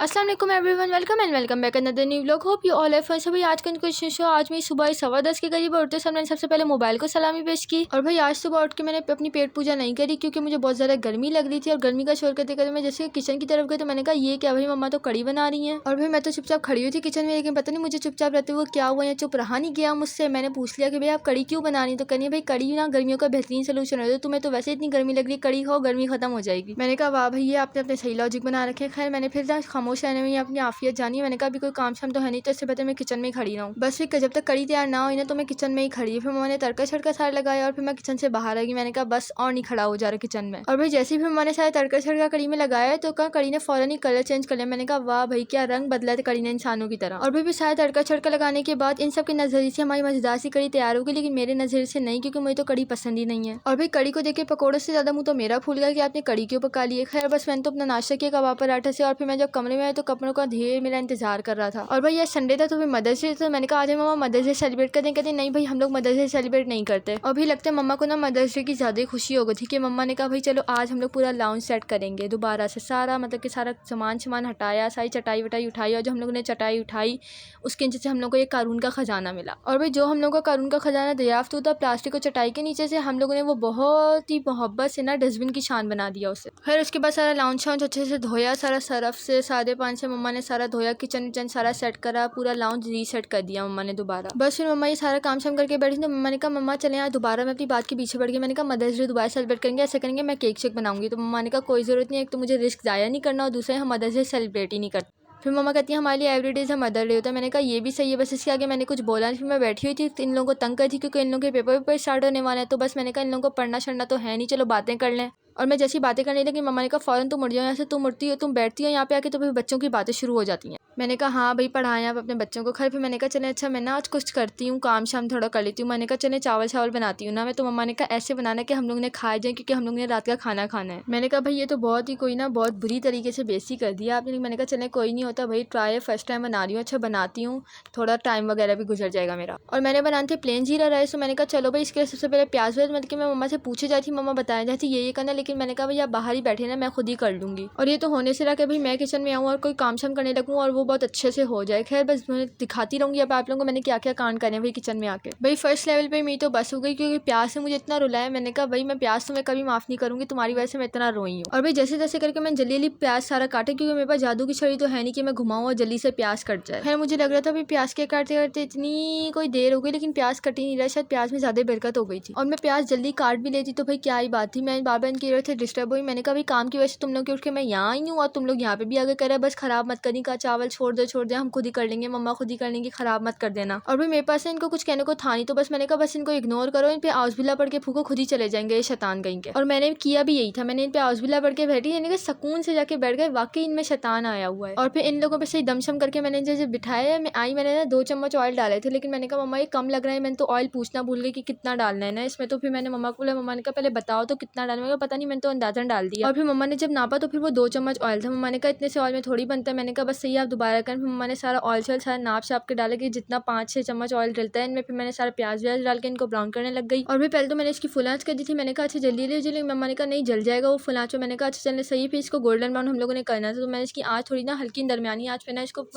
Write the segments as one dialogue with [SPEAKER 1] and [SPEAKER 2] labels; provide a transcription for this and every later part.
[SPEAKER 1] अस्सलाम वालेकुम everyone, welcome and welcome back another new vlog. Hope you all have fun. भाई आज का क्वेश्चन शो आज मैं सुबह 10:15 के करीब उठते समय मैंने सबसे पहले मोबाइल को सलामी पेश की। और भाई आज सुबह उठ के मैंने अपनी पेट पूजा नहीं करी क्योंकि मुझे बहुत ज़्यादा गर्मी लग रही थी और गर्मी का शोर करते करते मैं जैसे किचन की तरफ गई तो मैंने कहा ये क्या भाई, मम्मा तो कड़ी बना रही है। और भाई मैं तो चुपचाप खड़ी हुई थी किचन में, लेकिन पता नहीं मुझे चुपचाप रहते हुए क्या हुआ या चुप रहा नहीं गया मुझसे। मैंने पूछ लिया कि भाई आप कड़ी क्यों बना रही, तो कहनी भाई कड़ी ना गर्मियों का बेहतरीन सोल्यूशन है, तो तुम्हें तो वैसे इतनी गर्मी लग रही है, कड़ी खाओ गर्मी खत्म हो जाएगी। मैंने कहा वाह भाई, ये आपने अपने सही लॉजिक बना रखे। खैर मैंने फिर खामोश रहने में अपनी आफियत जानी। मैंने कहा अभी कोई काम शाम तो है नहीं, तो इससे बेहतर मैं किचन में ही खड़ी रहूँ। बस फिर जब तक कड़ी तैयार ना हुई ना तो मैं किचन में ही खड़ी। फिर मैंने तड़का छड़का सारा लगाया और फिर मैं किचन से बाहर आ गई। मैंने कहा बस और नहीं खड़ा हो जा रहा किचन में। और भाई जैसे ही फिर मैंने सारा तड़का छड़का कड़ी में लगाया तो कहा कड़ी ने फौरन ही कलर चेंज कर लिया। मैंने कहा वाह भाई क्या रंग बदला था कड़ी ने इंसानों की तरह। और भी सारा तड़का छड़का लगाने के बाद इन सब के नजरिए से हमारी मजेदार सी कड़ी तैयार होगी, लेकिन मेरे नजरिए से नहीं, क्योंकि मुझे तो कड़ी पसंद ही नहीं है। और भाई कड़ी को देखे पकौड़े से ज्यादा मुंह तो मेरा फूल गया कि आपने कड़ी क्यों पका ली है। खैर बस मैंने तो अपना नाश्ता किया कबाब पराठा से, और फिर मैं जब कमरे में आया तो कपड़ों का ढेर मेरा इंतजार कर रहा था। और भाई ये संडे था तो फिर मदर्स डे, तो मैंने कहा आज मम्मा मदर्स डे सेलिब्रेट करते हैं। कहते नहीं भाई हम लोग मदर्स डे सेलिब्रेट नहीं करते। और भी लगता है मम्मा को ना मदर्स डे की ज़्यादा खुशी हो गई थी कि मम्मा ने कहा भाई चलो आज हम लोग पूरा लाउंज सेट करेंगे दोबारा से, सारा मतलब कि सारा सामान हटाया, सारी चटाई वटाई उठाई, और जो हम लोगों ने चटाई उठाई उसके नीचे से हम लोग को एक कारून का खजाना मिला। और भाई जो हम लोग का कारून का खजाना दरियाफ्त होता प्लास्टिक को चटाई के नीचे से, हम लोगों ने वो बहुत ही मोहब्बत से ना डस्टबिन की शान बना दिया उसे। फिर उसके बाद सारा लाउंज शाउंज अच्छे से धोया, सारा सरफ से सादे पानी से मम्मा ने सारा धोया, किचन विचन सारा सेट करा, पूरा लाउंज रीसेट कर दिया मम्मा ने दोबारा। बस फिर मम्मा ये सारा काम शाम करके बैठी तो मम्मा ने कहा मम्मा चले यहाँ दोबारा। मैं अपनी बात के पीछे बढ़ गई। मैंने कहा मदर्स डे दोबारा सेलिब्रेट करेंगे, ऐसे करेंगे मैं केक शेक बनाऊंगी। तो मम्मा ने कहा कोई ज़रूरत नहीं है, एक तो मुझे रिस्क ज़ाया नहीं करना और दूसरा हम मदर्स डे सेलिब्रेट ही नहीं करते। फिर मम्मा कहती है हमारे लिए एवरी डे मदर डे होता है। मैंने कहा ये भी सही है, बस इसके आगे मैंने कुछ बोला नहीं। फिर मैं बैठी हुई थी इन लोगों को तंग कर थी क्योंकि इन लोगों के पेपर स्टार्ट होने वाले हैं, तो बस मैंने कहा इन लोगों को पढ़ना छढ़ना तो है नहीं, चलो बातें कर लें। और मैं जैसी बातें करने लगी मम्मा ने कहा फ़ौरन तुम उठ जाओ यहाँ से, तुम उठती हो तुम बैठती हो यहाँ पे आके तो फिर बच्चों की बातें शुरू हो जाती हैं। मैंने कहा हाँ भाई पढ़ाएं आप अपने बच्चों को। खैर फिर मैंने कहा चले अच्छा मैं ना आज कुछ करती हूँ, काम शाम थोड़ा कर लेती हूँ। मैंने कहा चले चावल बनाती हूँ ना मैं। तो मम्मा ने कहा ऐसे बनाना कि हम लोग ने खाए जाए क्योंकि हम लोग ने रात का खाना खाना है। मैंने कहा भाई ये तो बहुत ही कोई ना बहुत बुरी तरीके से बेइज्जती कर दिया आपने। मैंने कहा चले कोई नहीं होता भाई, ट्राई फर्स्ट टाइम बना रही हूँ, अच्छा बनाती हूँ, थोड़ा टाइम वगैरह भी गुजर जाएगा मेरा। और मैंने बनाए थे प्लेन जीरा राइस। तो मैंने कहा चलो भाई इसके लिए सबसे पहले प्याज व्याज मतलब कि मैं मम्मा से पूछे जाती मम्मा बताया जाती ये करना, लेकिन मैंने कहा भाई आप बाहर ही बैठे ना मैं खुद ही कर लूँगी। और ये तो होने से रहा कि भाई मैं किचन में आऊँ और कोई काम शाम करने लगूँ और वो बहुत अच्छे से हो जाए। खैर बस मैं दिखाती रहूँगी अब आप लोगों को मैंने क्या क्या कांड करे भाई किचन में आके। भाई फर्स्ट लेवल पे मेरी तो बस हो गई क्योंकि प्याज से मुझे इतना रुलाया। मैंने कहा भाई मैं प्याज तो मैं कभी माफ़ नहीं करूँगी, तुम्हारी वजह से मैं इतना रोई हूँ। और भाई जैसे जैसे करके मैं जल्दी जल्दी प्याज सारा काटे क्योंकि मेरे पास जादू की छड़ी तो है नहीं कि मैं घुमाऊँ और जल्दी से प्याज कट जाए। खैर मुझे लग रहा था भाई प्याज के काटते काटते इतनी कोई देर हो गई, लेकिन प्याज कट ही नहीं रहा, शायद प्याज में ज़्यादा बरकत हो गई थी। और मैं प्याज जल्दी काट भी लेती तो भाई क्या ही बात थी, मैं बार बार इनकी वजह से डिस्टर्ब हुई। मैंने कहा भाई काम की वजह से तुम लोग के उठ के मैं यहाँ आई हूँ और तुम लोग यहाँ पे भी आगे कर रहे बस खराब मत करनी का, चावल छोड़ दे हम खुद ही कर लेंगे, मम्मा खुद ही कर लेंगी, खराब मत कर देना। और भाई मेरे पास इनको कुछ कहने को था नहीं, तो बस मैंने कहा बस इनको इग्नोर करो, इन पे आउज़बिल्ला पढ़ के फूको, खुद ही चले जाएंगे ये शैतान कहीं के। और मैंने किया भी यही था, मैंने इन पे आउज़बिल्ला पढ़ के बैठी, यानी कि सुकून से जाके बैठ गए, वाकई इनमें शैतान आया हुआ है। और फिर इन लोगों पे सही दमशम करके मैंने जैसे बिठाया, मैं आई मैंने ना 2 चम्मच ऑयल डाले थे, लेकिन मैंने कहा मम्मा ये कम लग रहा है, मैंने तो ऑयल पूछना भूल गई कि कितना डालना है ना इसमें। तो फिर मैंने मम्मा को बोला, मम्मा ने कहा पहले बताओ तो कितना डालना है, पता नहीं मैंने तो अंदाजन डाल दिया। और फिर मम्मा ने जब नापा तो फिर वो 2 चम्मच ऑयल था। मम्मा ने कहा इतने से ऑयल में थोड़ी बनता है। मैंने कहा बस सही आप दोबारा करें। फिर मम्मा ने सारा ऑयल शॉयल सारा नाप छाप के डाला कि जितना 5-6 चम्मच ऑयल डलता है इनमें। फिर मैंने सारा प्याज व्याज डाल के इनको ब्राउन करने लग गई। और फिर पहले तो मैंने इसकी फुल आंच कर दी थी। मैंने कहा अच्छा जल्दी जल्दी, मम्मा ने कहा नहीं जल जाएगा वो फुल आंच में। मैंने कहा अच्छा चलने सही। फिर इसको गोल्डन ब्राउन हम लोगों ने करना था, तो मैंने इसकी आँच थोड़ी ना हल्की दरमियानी आँच पे ना इसको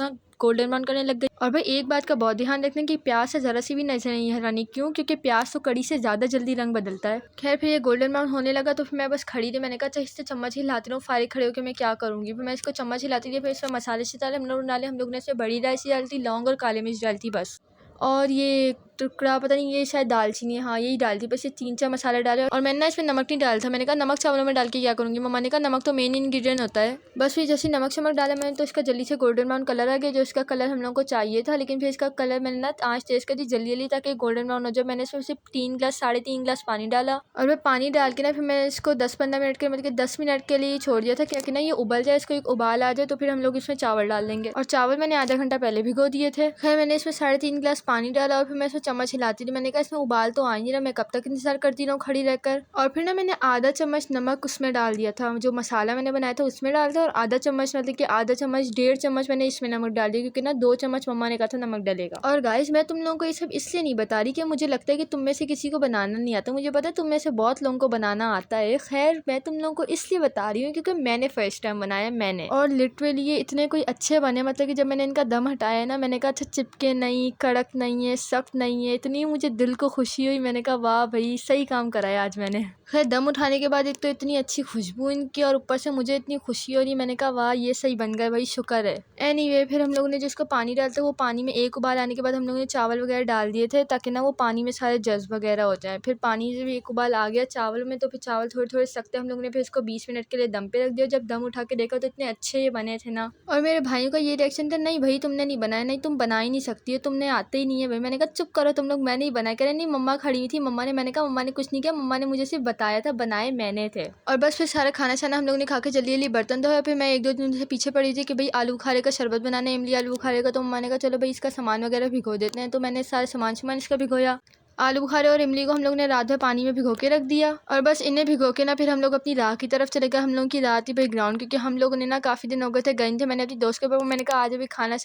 [SPEAKER 1] गोल्डन ब्राउन करने लग गई। और भाई एक बात का बहुत ध्यान रखना कि प्याज से ज़रा सी भी नजर नहीं हरानी, क्यों? क्योंकि प्याज तो कड़ी से ज़्यादा जल्दी रंग बदलता है। खैर फिर ये गोल्डन ब्राउन होने लगा तो फिर मैं बस खड़ी थी। मैंने कहा अच्छा इससे चम्मच हिलाती रहूँ, फारिग खड़े होकर मैं क्या करूँगी। फिर मैं इसको चम्मच हिलाती थी। फिर इसमें मसाले से डाले हम लोग ने इसमें बड़ी इलायची डाली थी, लौंग और काली मिर्च डाली थी बस। और ये टुकड़ा पता नहीं ये शायद दालचीनी है, हाँ यही डाली थी बस। ये 3-4 मसाले डाले और मैंने ना इसमें नमक नहीं डाला था। मैंने कहा नमक चावलों में डाल के क्या करूँगी। मम्मा ने कहा नमक तो मेन इंग्रेडिएंट होता है। बस फिर जैसे नमक शमक डाला मैंने तो इसका जल्दी से गोल्डन ब्राउन कलर आ गया, जो इसका कलर हम लोग को चाहिए था। लेकिन फिर इसका कलर मैंने ना आँच तेज कर दी जल्दी ताकि गोल्डन ब्राउन हो जाए। मैंने इसमें सिर्फ 3-3.5 गिलास पानी डाला और मैं पानी डाल के ना फिर मैं इसको 10-15 मिनट के मतलब 10 मिनट के लिए छोड़ दिया था कि ना ये उबल जाए, इसको एक उबाल आ जाए तो फिर हम लोग इसमें चावल डाल देंगे। और चावल मैंने आधा घंटा पहले भिगो दिए थे। खैर मैंने इसमें 3.5 गिलास पानी डाला और फिर मैं इसमें चम्मच हिलाती थी। मैंने कहा इसमें उबाल तो आ ही नहीं रहा, मैं कब तक इंतजार करती रहूँ खड़ी रहकर। और फिर ना मैंने आधा चम्मच नमक उसमें डाल दिया था, जो मसाला मैंने बनाया था उसमें डाल दिया, और आधा चम्मच मतलब कि आधा चम्मच 1.5 चम्मच मैंने इसमें नमक डाल दिया, क्योंकि ना 2 चम्मच मम्मा ने कहा था नमक डलेगा। और गाइस मैं तुम लोगों को ये सब इसलिए नहीं बता रही कि मुझे लगता है कि तुम में से किसी को बनाना नहीं आता, मुझे पता है तुम में से बहुत लोगों को बनाना आता है। खैर मैं तुम लोगों को इसलिए बता रही हूँ क्योंकि मैंने फर्स्ट टाइम बनाया मैंने, और लिटरली ये इतने कोई अच्छे बने, मतलब कि जब मैंने इनका दम हटाया ना, मैंने कहा अच्छा चिपके नहीं, कड़क नहीं है, सख्त नहीं है, इतनी मुझे दिल को खुशी हुई। मैंने कहा वाह भाई सही काम कराया आज मैंने। खैर दम उठाने के बाद एक तो इतनी अच्छी खुशबू इनकी, और ऊपर से मुझे इतनी खुशी हो रही, मैंने कहा वाह ये सही बन गए भाई, शुक्र है। एनीवे फिर हम लोगों ने जिसको पानी डालते वो पानी में एक उबाल आने के बाद हम लोगों ने चावल वगैरह डाल दिए थे, ताकि ना वो पानी में सारे जज्ब वगैरह हो जाए। फिर पानी जब एक उबाल आ गया चावल में, तो फिर चावल थोड़े थोड़े सख्त हम लोगों ने फिर इसको 20 मिनट के लिए दम पे रख दिया। जब दम उठा के देखा तो इतने अच्छे ये बने थे ना। और मेरे भाइयों का ये रिएक्शन था, नहीं भाई तुमने नहीं बनाया, नहीं तुम बना ही नहीं सकती है, तुमने आते ही नहीं है भाई। मैंने कहा चुप करो तुम लोग, मैंने ही बनाया। कह रहे नहीं मम्मा खड़ी हुई थी, मम्मा ने। मैंने कहा मम्मा ने कुछ नहीं किया, मम्मा ने मुझे सिर्फ बताया था, बनाए मैंने थे। और बस फिर सारा खाना शाना हम लोग ने खा के जल्दी जल्दी बर्तन धोया। फिर मैं 1-2 दिन से पीछे पड़ी थी कि भाई आलू बुखारे का शरबत बनाना है, इमली आलू बुखारे का। तो मम्मा ने कहा चलो भाई इसका सामान वगैरह भिगो देते हैं, तो मैंने सारे सामान इसका भिगोया। आलू बुखारे और इमली को हम लोग ने रात भर पानी में भिगो के रख दिया, और बस इन्हें भिगो के ना फिर हम लोग अपनी राह की तरफ चले गए। हम लोगों की रात ही भाई ग्राउंड, क्योंकि हम लोगों ने ना काफ़ी दिन हो गए थे गए थे। मैंने अपनी दोस्त के ऊपर मैंने कहा आज अभी खाना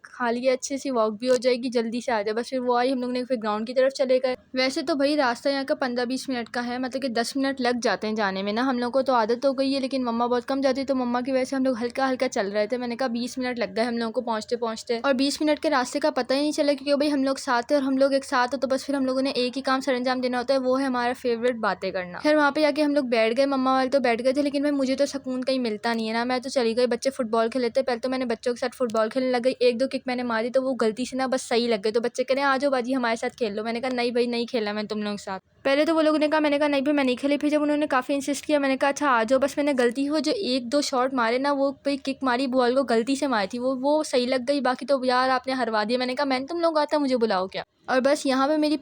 [SPEAKER 1] खा लिया, अच्छी सी वॉक भी हो जाएगी, जल्दी से आ जाए। बस फिर वो आई, हम लोग ने फिर ग्राउंड की तरफ चले गए। वैसे तो भाई रास्ता यहाँ का 15-20 मिनट का है, मतलब कि 10 मिनट लग जाते हैं जाने में ना। हम लोग को तो आदत हो गई है, लेकिन मम्मा बहुत कम जाती है, तो मम्मा की वजह से हम लोग हल्का हल्का चल रहे थे। मैंने कहा 20 मिनट लग गए हम लोगों को पहुँचते पहुँचते, और 20 मिनट के रास्ते का पता ही नहीं चला, क्योंकि भाई हम लोग साथ थे और हम लोग एक साथ हो, तो बस फिर हम लोगों ने एक ही काम सरंजाम देना होता है, वो है हमारा फेवरेट बातें करना। फिर वहाँ पे जाके हम लोग बैठ गए, मम्मा वाले तो बैठ गए थे, लेकिन भाई मुझे तो सुकून कहीं मिलता नहीं है ना। मैं तो चली गई, बच्चे फुटबॉल खेले थे। पहले तो मैंने बच्चों के साथ फुटबॉल खेलने लग गई, 1-2 किक मैंने मारी, तो वो गलती से ना बस सही लग गए। तो बच्चे कह रहे हैं आ जाओ बाजी हमारे साथ खेल लो। मैंने कहा नहीं भाई नहीं खेलना मैं तुम लोगों के साथ। पहले तो वो लोगों ने कहा, मैंने कहा नहीं भाई मैं नहीं खेली। फिर जब उन्होंने काफ़ी इंसिस्ट किया, मैंने कहा अच्छा आ जाओ। बस मैंने गलती हो जो 1-2 शॉट मारे ना, वो भाई किक मारी बॉल को गलती से मारी थी, वो सही लग गई। बाकी तो यार आपने हरवा दिया। मैंने कहा मैंने तुम लोग आता मुझे बुलाओ क्या। और बस यहाँ पे मेरी